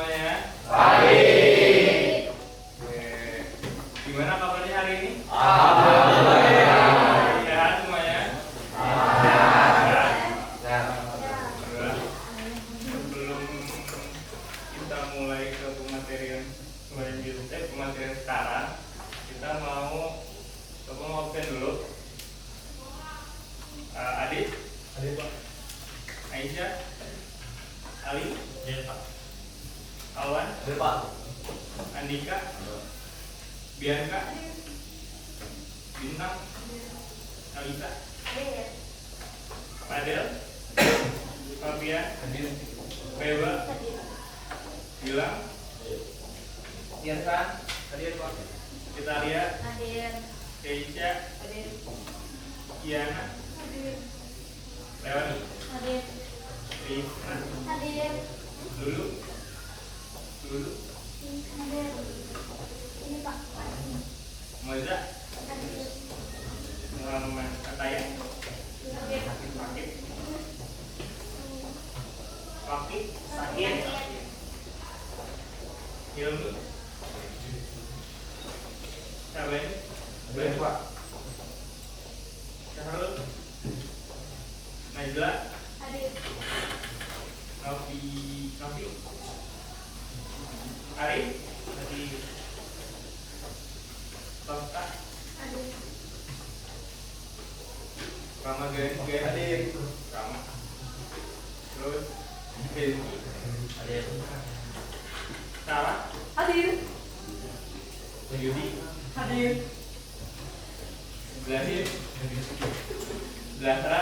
semuanya? Baik. Gimana kabarnya hari ini? Alhamdulillah. Sehat semuanya? Sebelum kita mulai ke pematerian selanjutnya, pematerian sekarang, kita mau coba ngobrol dulu. Adit, Pak. Aisyah, Ali, Iya, Pak. Alwan, Pak. Andika, Bianca, Bintang, Alisa, Fadel, Fabian, Beba, Gilang, Irfan, hadir Pak. Kita lihat Keisha, Kiana, Leoni, Risna, Lulu, Moza, Muhammad Ataya, Fakih, Sakir, Hilmi, Saben, Pak. Syahrul, Najla, Novi, Arif, Basta, Rama hadir, Rama, terus Helmi, Sarah, Yudi, Zahir, Zahra,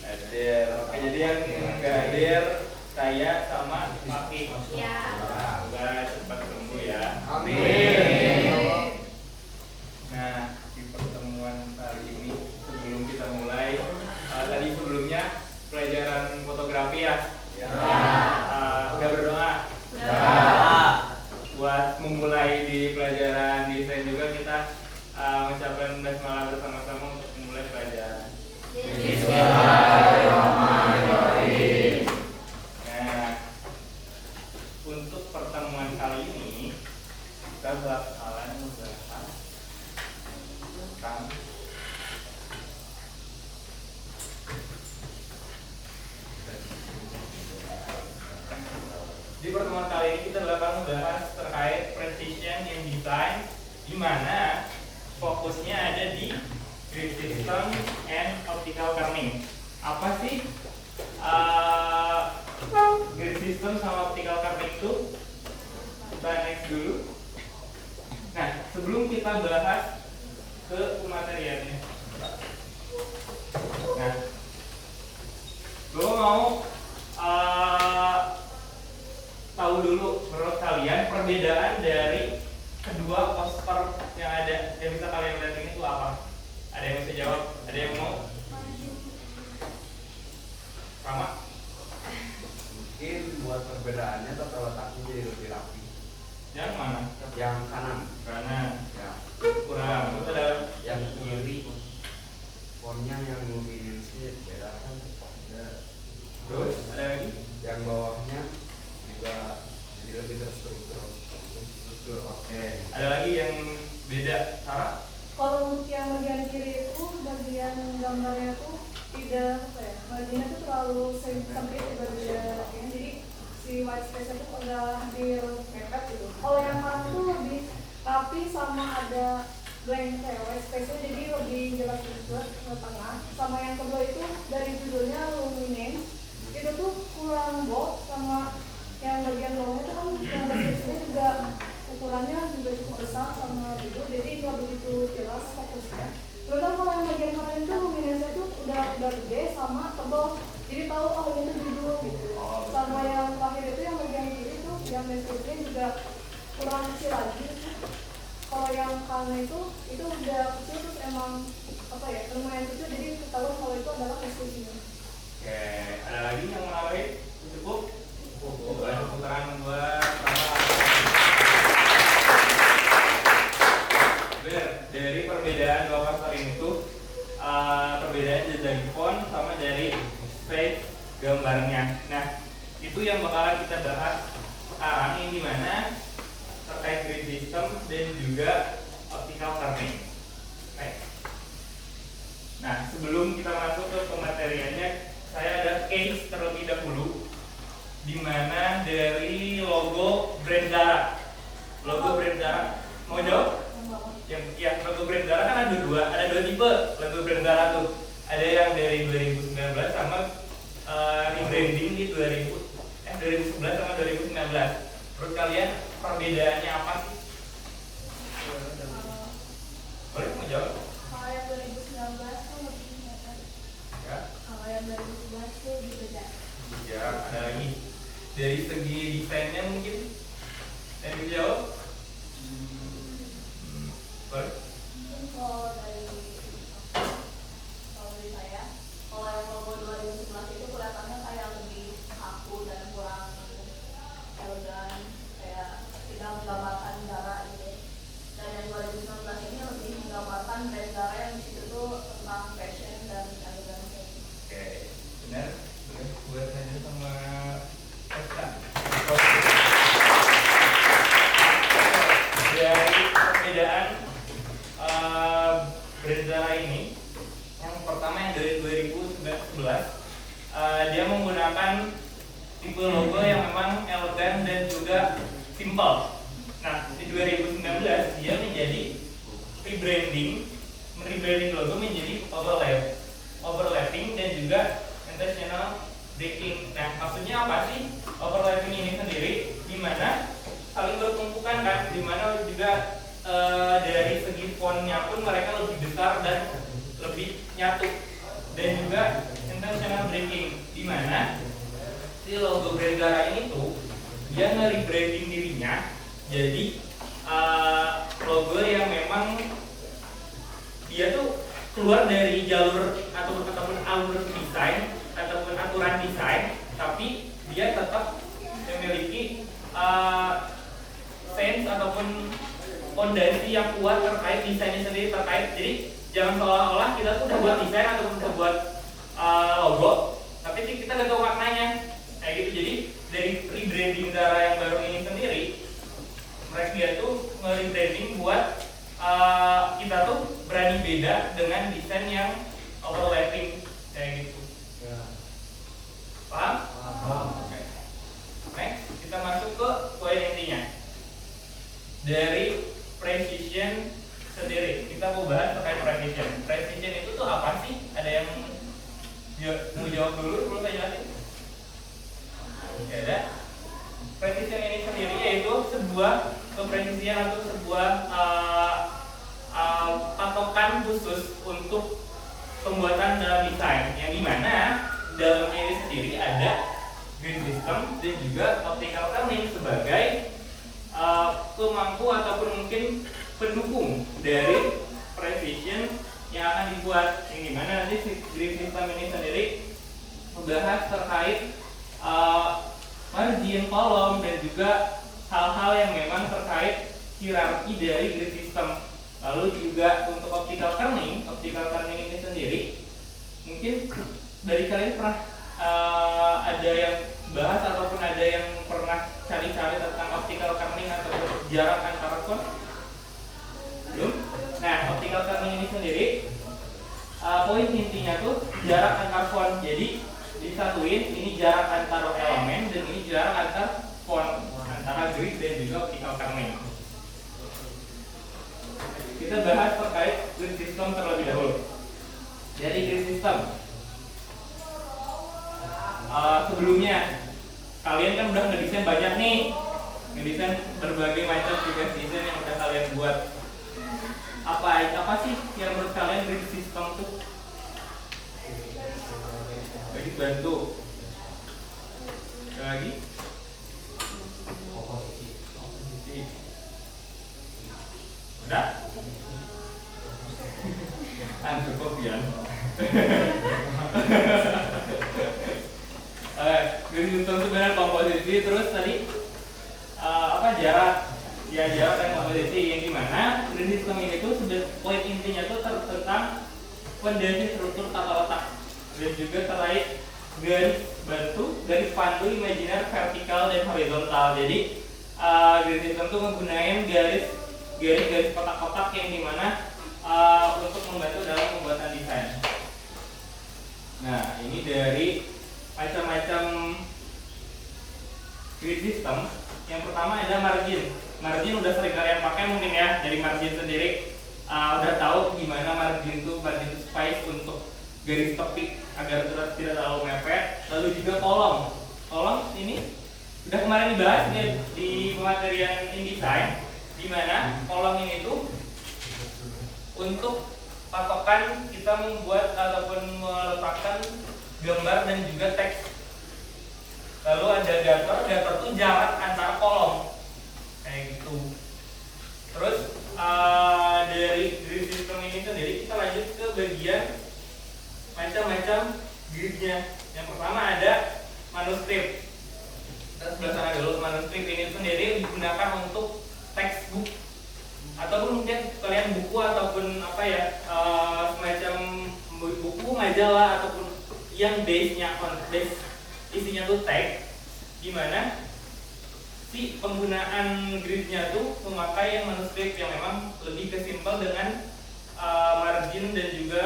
hadir. Oke, jadi yang nggak hadir saya sama Fakih. Semoga cepat sembuh ya. Amin. Nah, di pertemuan kali ini sebelum kita mulai, tadi sebelumnya pelajaran fotografi ya. Udah berdoa. Buat memulai di pelajaran desain juga kita mengucapkan basmalah bersama-sama untuk memulai pelajaran. Bismillahirrahmanirrahim. Nah, untuk pertemuan kali ini kita bakalan membahas tentang di pertemuan kali ini kita bakal membahas terkait precision in design, di mana fokusnya ada di grid system and optical kerning. Apa sih grid system sama optical kerning itu? Kita next dulu. Nah, sebelum kita bahas ke pemateriannya, nah, gue mau tahu dulu menurut kalian perbedaan dari kedua poster yang ada yang bisa kalian lihat ini itu apa? Ada yang bisa jawab? Ada yang mau? Sama? Mungkin buat perbedaannya tata letaknya jadi lebih rapi. Yang mana? Yang kanan, Kanan. ya. Kurang. Itu ada Yang kiri, fontnya yang lebih sih beda kan. terus ada lagi? Yang bawahnya juga jadi lebih terstruktur. Oke. Ada lagi yang beda? Sarah? Kalau untuk yang bagian kiri itu bagian gambarnya tuh tidak marginnya tuh terlalu sempit bagian ini, jadi si white space itu udah hampir mepet gitu. Kalau yang kanan tuh lebih rapi sama ada blank white space-nya, jadi lebih jelas juga ke tengah. Sama yang kedua itu dari judulnya luminance itu tuh kurang bold, sama yang bagian bawahnya tuh kan yang deskripsinya juga ukurannya juga cukup besar sama itu, jadi nggak begitu jelas fokusnya. Terus kalau yang bagian kanan itu luminance itu udah gede sama tebal, jadi tahu oh ini tuh judul gitu. Sama yang terakhir itu yang bagian kiri itu yang deskripsinya juga kurang kecil lagi. Kalau yang kanan itu udah kecil, terus emang apa ya lumayan kecil, jadi ketahuan kalau itu adalah deskripsinya. Oke. Ada lagi yang mau nambahin? Cukup? Boleh putaran buat dari perbedaan dua poster ini tuh perbedaan dari font sama dari space gambarnya. Nah, itu yang bakalan kita bahas sekarang, ini Logo brand Zara. Mau jawab? Yang ya, logo brand Zara kan ada dua tipe logo brand Zara tuh. Ada yang dari 2019 sama rebranding di 2011 sama 2019. Menurut kalian perbedaannya apa sih? Boleh mau jawab? Kalau yang 2019 tuh lebih kelihatan. Ya. Kalau yang 2011 tuh lebih beda. Ya, ada lagi. Dari segi desainnya mungkin yang dijawab? Boleh? Kalau dari saya, kalau yang logo 2011 itu kelihatannya kayak lebih kaku dan kurang elegan, kayak tidak menggambarkan Zara gitu. Dan yang 2019 ini lebih menggambarkan brand Zara yang di situ tuh tentang fashion dan elegan kayak gitu. Oke, benar. Boleh buat aja sama Eka. Dari perbedaan brand Zara ini, yang pertama yang dari 2011, dia menggunakan tipe logo yang memang elegan dan juga simple. Nah, di 2019 dia menjadi rebranding logo menjadi overlapping dan juga intentional breaking. Nah, maksudnya apa sih overlapping ini sendiri? Di mana saling bertumpukan kan, di mana juga dari segi fontnya pun mereka lebih besar dan lebih nyatu, dan juga intentional breaking, di mana si logo brand Zara ini tuh dia nge-rebranding dirinya jadi logo yang memang dia tuh keluar dari jalur ataupun alur desain ataupun aturan desain, tapi dia tetap memiliki sense ataupun fondasi yang kuat terkait desainnya sendiri terkait. Jadi jangan seolah-olah kita tuh udah buat desain ataupun udah buat logo, tapi kita nggak tahu maknanya kayak gitu. Jadi dari rebranding Zara yang baru ini sendiri, mereka tuh nge-rebranding buat kita tuh berani beda dengan desain yang overlapping kayak gitu. Paham? Oke. Next, kita masuk ke poin intinya. Dari precision sendiri, kita mau bahas terkait precision. Precision itu tuh apa sih? Ada yang mau jawab dulu sebelum saya jelasin? Ya ada. Precision ini sendiri yaitu sebuah kepresisian atau sebuah patokan khusus untuk pembuatan dalam desain, yang dimana dalamnya ini sendiri ada grid system dan juga optical kerning sebagai pemangku ataupun mungkin pendukung dari precision yang akan dibuat, yang dimana nanti si grid system ini sendiri membahas terkait margin, kolom, dan juga hal-hal yang memang terkait hierarki dari grid system. Lalu juga untuk optical kerning ini sendiri, mungkin dari kalian pernah ada yang bahas ataupun ada yang pernah cari-cari tentang optical kerning atau jarak antara font? Belum? Nah, optical kerning ini sendiri poin intinya tuh jarak antar font. Jadi disatuin, ini jarak antar elemen dan ini jarak antar font, antara grid dan juga optical kerning. Kita bahas terkait grid system terlebih dahulu. Jadi grid system, sebelumnya kalian kan udah ngedesain banyak nih, ngedesain berbagai macam tugas desain yang udah kalian buat. Apa sih yang menurut kalian grid system tuh? Bagi bantu. Ada lagi? Komposisi. Udah? Cukup ya. Grid system itu benar komposisi, terus tadi jarak, ya jarak dan komposisi, yang dimana grid system ini tuh sudah poin intinya tuh tentang fondasi struktur tata letak dan juga terkait garis bantu, garis pandu imajiner vertikal dan horizontal. Jadi grid system tuh menggunakan garis kotak-kotak yang dimana untuk membantu dalam pembuatan desain. Nah, ini dari macam-macam grid system Yang pertama adalah margin. Margin udah sering kalian pakai mungkin ya, dari margin sendiri udah tahu gimana margin itu space untuk garis tepi agar tidak terlalu mepet. Lalu juga kolom. Kolom ini udah kemarin dibahas di pematerian InDesign, di mana kolom ini tuh untuk patokan kita membuat ataupun meletakkan gambar dan juga teks. Lalu ada dator tuh jarak antara kolom kayak gitu. Terus dari grid system ini sendiri kita lanjut ke bagian macam-macam gridnya. Yang pertama ada manuskrip. Kita sebelah sana dulu. Manuskrip ini sendiri digunakan untuk textbook ataupun mungkin kalian buku ataupun apa ya, semacam buku majalah ataupun yang base-nya isinya tuh teks, dimana si penggunaan gridnya tuh memakai yang manuskrip yang memang lebih ke simple dengan margin dan juga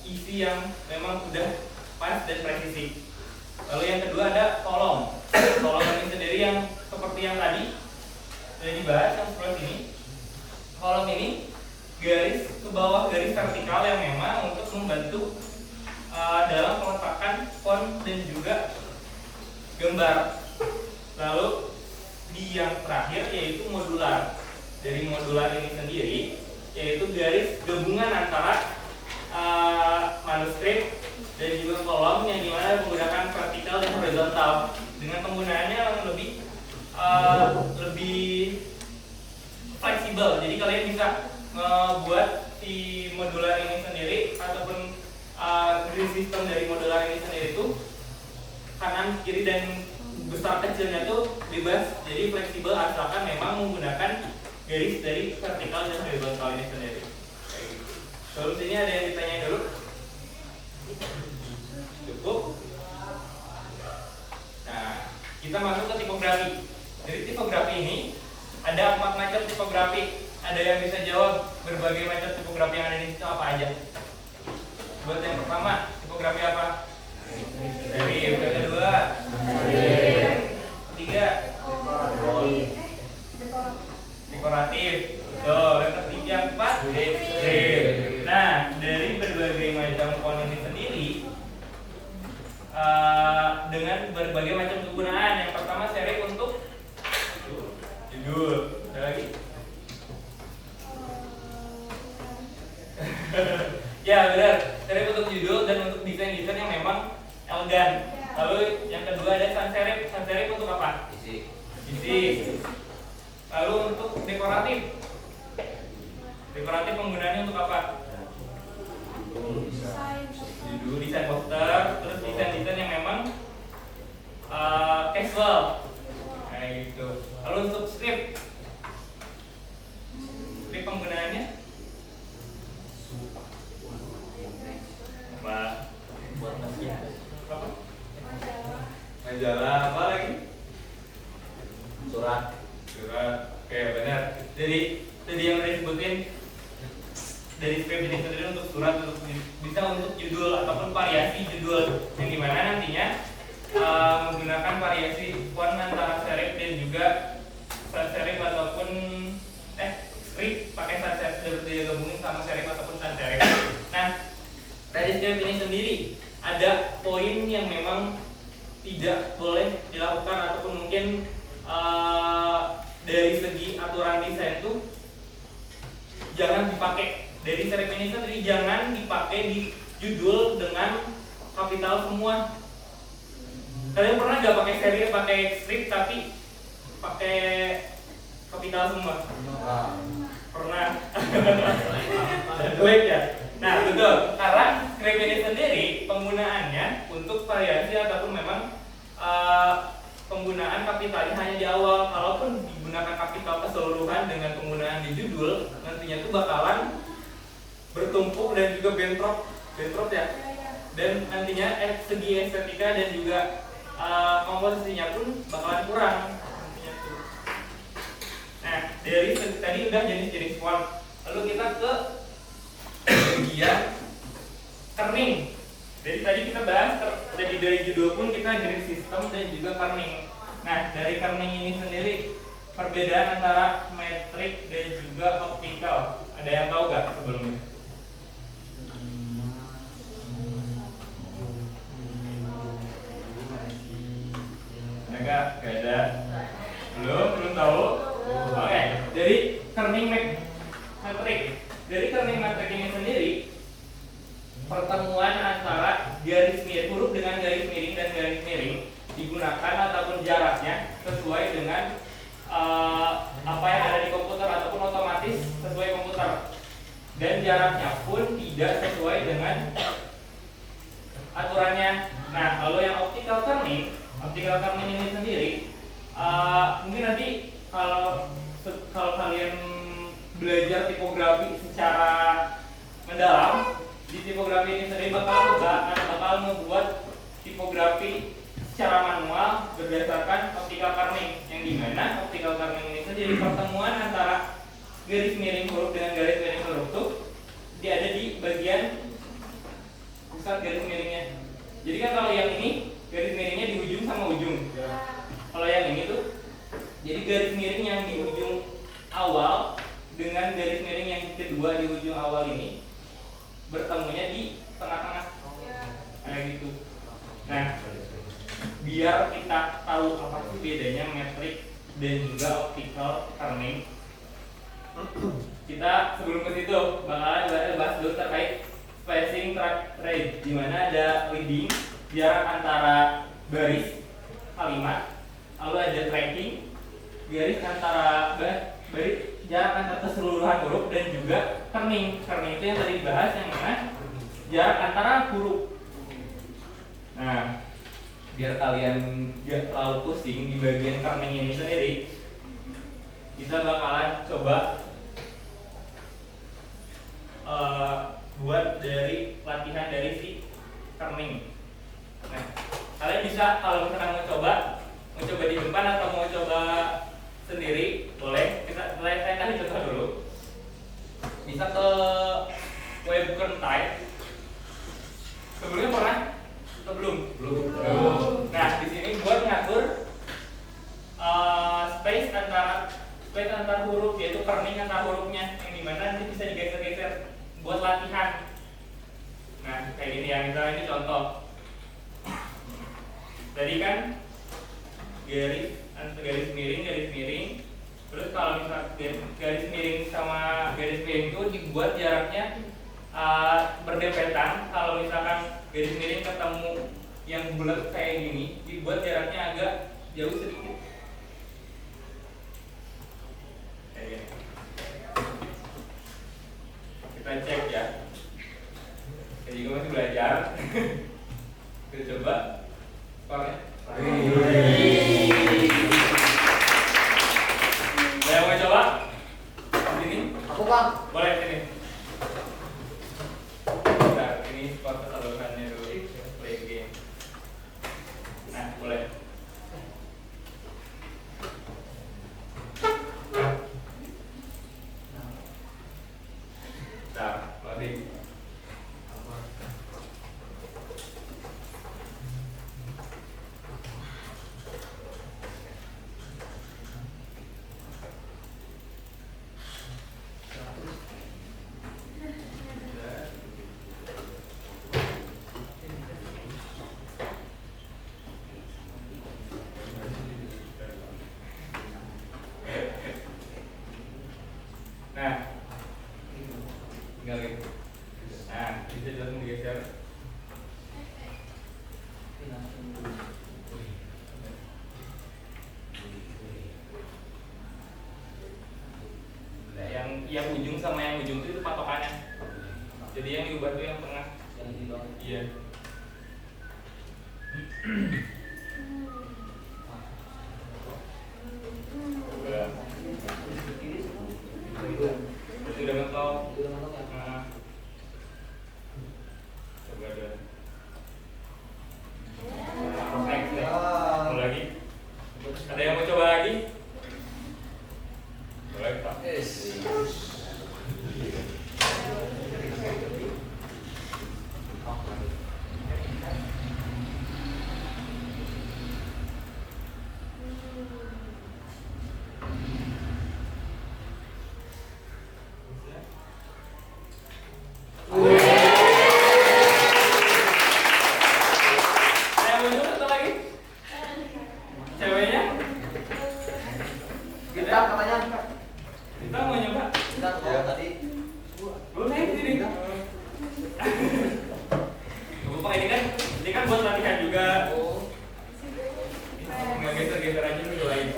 isi yang memang udah pas dan presisi. Lalu yang kedua ada kolom. Kolom ini sendiri yang seperti yang tadi sudah dibahas yang sebelah sini. Kolom ini garis ke bawah, garis vertikal yang memang untuk membantu dalam peletakan font dan juga gambar. Lalu di yang terakhir yaitu modular. Dari modular ini sendiri yaitu garis gabungan antara manuskrip dan juga kolom yang dimana menggunakan vertikal dan horizontal dengan penggunaannya yang lebih fleksibel. Jadi kalian bisa membuat si modular ini sendiri ataupun grid system dari modular ini sendiri itu kanan kiri dan besar kecilnya tuh bebas, jadi fleksibel asalkan memang menggunakan garis dari vertikal dan horizontal ini sendiri. Terus ini ada yang ditanya dulu? Cukup? Nah, kita masuk ke tipografi. Dari tipografi ini ada 4 macam tipografi. Ada yang bisa jawab berbagai macam tipografi yang ada di situ apa aja? Buat yang pertama, tipografi apa? Serif. Yang kedua, ketiga, dekoratif. Yang ketiga, empat, deskriptif. Nah, dari berbagai macam font ini sendiri dengan berbagai macam kegunaan. Yang pertama serif untuk judul. Ada lagi? Ya benar, serif untuk judul dan untuk desain-desain yang memang elegan. Lalu yang kedua ada sans serif. Sans serif untuk apa? Isi. Lalu untuk dekoratif. Dekoratif penggunaannya untuk apa? Judul, desain poster, terus desain-desain yang memang casual kayak gitu. Lalu untuk script penggunaannya apa? Buat apa? Majalah apa lagi? Surat. Oke, benar. Jadi tadi yang udah disebutin dari script ini sendiri untuk surat, untuk bisa untuk judul ataupun variasi judul yang dimana nantinya menggunakan variasi font antara serif dan juga sans serif ataupun script pakai sans serif digabungin sama serif ataupun sans serif. Nah, dari script ini sendiri ada poin yang memang tidak boleh dilakukan ataupun mungkin dari segi aturan desain itu jangan dipakai. Dari serif ini sendiri jangan dipakai di judul dengan kapital semua. Kalian pernah nggak pakai serif, pakai script tapi pakai kapital semua? Pernah. Baik ya. Nah betul, karena script ini sendiri penggunaannya untuk variasi ataupun memang penggunaan kapitalnya hanya di awal. Kalaupun digunakan kapital keseluruhan dengan penggunaan di judul, nantinya itu bakalan bertumpuk dan juga bentrok ya. Dan nantinya segi estetika dan juga komposisinya pun bakalan kurang nantinya tuh. Nah, dari tadi udah jenis-jenis font. Lalu kita ke bagian kerning. Dari tadi kita bahas dari judul pun kita grid system dan juga kerning. Nah, dari kerning ini sendiri perbedaan antara metrik dan juga optikal. Ada yang tahu nggak sebelumnya? Enggak ada. Belum tahu. Oke, dari kerning metrik. Dari kerning metrik ini sendiri pertemuan antara garis miring huruf dengan garis miring dan garis miring digunakan ataupun jaraknya sesuai dengan apa yang ada di komputer ataupun otomatis sesuai komputer, dan jaraknya pun tidak sesuai dengan aturannya. Nah, kalau yang optical kerning ini sendiri mungkin nanti kalau kalian belajar tipografi secara mendalam, di tipografi ini sendiri bakal membuat tipografi secara manual berdasarkan optical kerning, yang dimana optical kerning ini sendiri pertemuan antara garis miring huruf dengan garis miring huruf itu dia ada di bagian pusat garis miringnya. Jadi kan kalau yang ini garis miringnya di ujung sama ujung. Kalau yang ini tuh jadi garis miring yang di ujung awal dengan garis miring yang kedua di ujung awal ini bertemunya di tengah-tengah kayak gitu. Nah, biar kita tahu apa sih bedanya metrik dan juga optical kerning, kita sebelum ke situ bakalan bahas dulu terkait spacing rate, di mana ada leading jarak antara baris kalimat, lalu ada tracking garis antara baris jarak antara keseluruhan huruf, dan juga kerning. Kerning itu yang tadi dibahas, yang mana jarak antara huruf. Nah, biar kalian gak terlalu pusing di bagian kerning ini sendiri, kita bakalan coba buat dari latihan dari si kerning. Nah, kalian bisa kalau misalkan mau coba di depan atau mau coba sendiri boleh. Saya kasih contoh dulu. Bisa ke web Kentai. Sebelumnya pernah? Atau belum? Nah, di sini buat ngatur space antar huruf, yaitu kerning antar hurufnya, yang dimana nanti bisa digeser-geser buat latihan. Nah, kayak gini ya, misalnya ini contoh. Tadi kan garis miring. Terus kalau misalnya garis miring sama garis miring itu dibuat jaraknya berdempetan. Kalau misalkan garis miring ketemu yang bulat kayak gini, dibuat jaraknya agak jauh sedikit. Kayak gini. Kita cek ya. Saya juga masih belajar. Kita coba. Skornya. Saya mau coba sini. Aku Bang. Boleh sini. Bentar, ini skor keseluruhannya dulu. Play game. Nah, boleh. Bentar, loading. Nah, tinggal gitu. Nah, bisa langsung digeser. Nah, yang ujung sama yang ujung itu patokannya. Jadi yang diubah itu yang tengah. Yang di bawah. Iya. Sudah mentok. Nah, coba deh. Next. Mau lagi? Ada yang mau coba lagi? Boleh Pak. Siap katanya. Kita mau nyoba. Kita ya tadi. Belum naik sini. Lupa ini kan buat latihan juga. Nggak geser-geser aja dulu doain.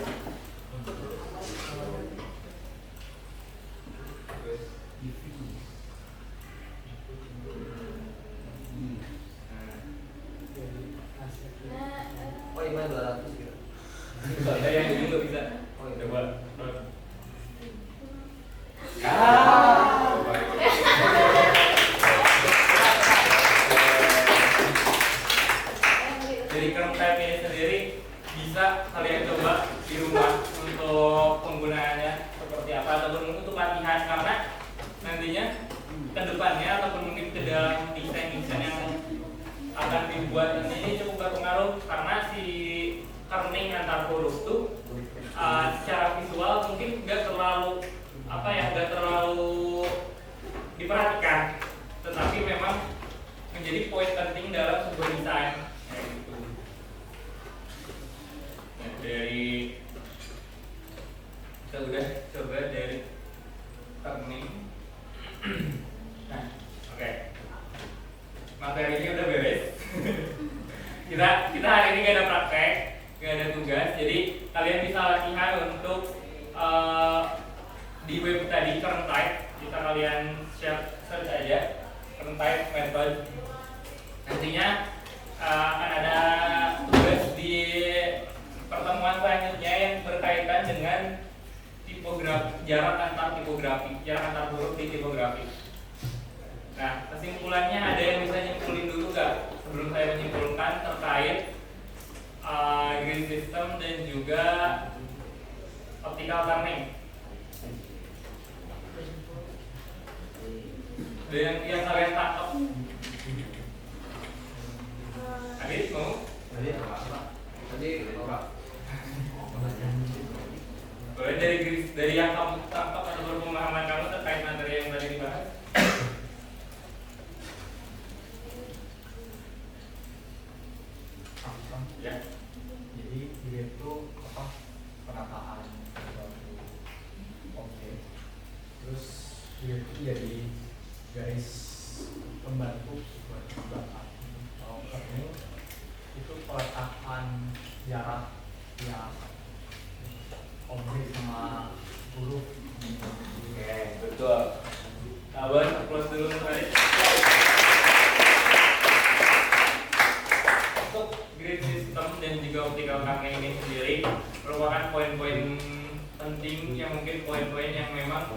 Oh iya 200 gitu. Ada yang ini nggak bisa. Oh iya. Coba. Dari keren type ini sendiri bisa kalian coba di rumah untuk penggunaannya seperti apa ataupun untuk latihan, karena nantinya ke depannya ataupun mungkin ke dalam desain-desain yang akan dibuat ini cukup berpengaruh, karena si kerning antar huruf tuh secara visual mungkin nggak terlalu nggak terlalu diperhatikan, tetapi memang menjadi poin penting dalam sebuah desain. Gitu. Nah, dari kita udah coba dari kerning. Nah, oke. Materinya udah beres. kita hari ini gak ada praktek, gak ada tugas, jadi kalian bisa latihan untuk di web tadi current type, bisa kalian search aja current type method. Nantinya akan ada tugas di pertemuan selanjutnya yang berkaitan dengan tipografi, jarak antar huruf di tipografi. Nah, kesimpulannya ada yang bisa nyimpulin dulu gak sebelum saya menyimpulkan terkait grid system dan juga optical kerning? Ada yang kalian tangkap? Adit mau? Tadi apa? Tadi apa? Boleh dari yang kamu tangkap atau pemahaman kamu terkait materi yang tadi dibahas? Ya. Jadi dia itu apa, penataan suatu objek, terus dia itu jadi garis pembantu buat belakang. Kalau kerning itu peletakan jarak yang objek sama huruf. Oke, betul. Kawan, close dulu tadi. Untuk grid system dan juga optical kerning ini sendiri merupakan poin-poin penting yang mungkin poin-poin yang memang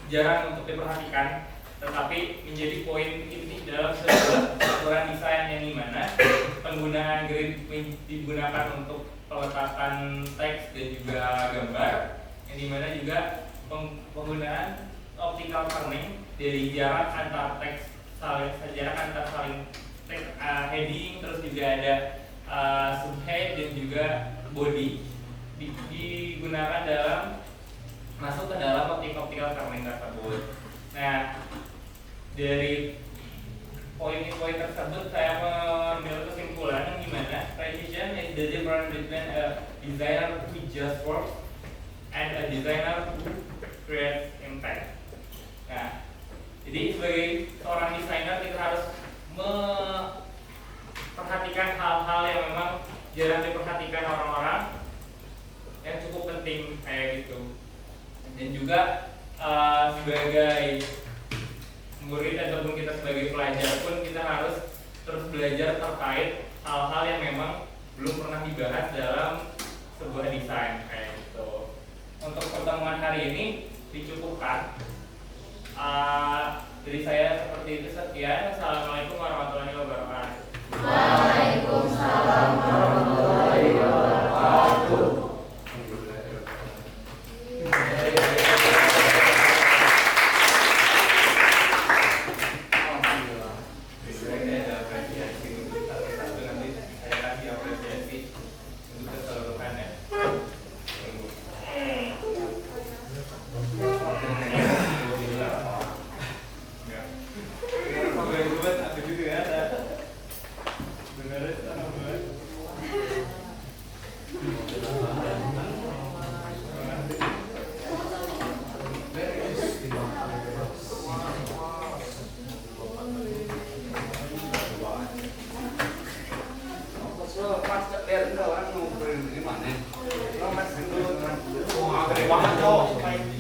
jarang untuk diperhatikan, tetapi menjadi poin inti dalam sebuah aturan desain yang dimana penggunaan grid digunakan untuk peletakan teks dan juga gambar, yang dimana juga penggunaan optical kerning dari jarak antar teks heading, terus juga ada subhead dan juga body digunakan masuk ke dalam optical kerning tersebut. Nah, dari poin-poin tersebut saya mengambil kesimpulan yang dimana precision is the difference between a designer who just works and a designer who creates impact. Nah, jadi sebagai seorang desainer kita harus memperhatikan hal-hal yang memang jarang diperhatikan orang-orang, yang cukup penting kayak gitu. Dan juga sebagai murid ataupun kita sebagai pelajar pun kita harus terus belajar terkait hal-hal yang memang belum pernah dibahas dalam sebuah desain kayak gitu. Untuk pertemuan hari ini dicukupkan. Dari saya seperti itu, sekian. Assalamualaikum warahmatullahi wabarakatuh. Waalaikumsalam warahmatullahi wabarakatuh. Benar, Oh,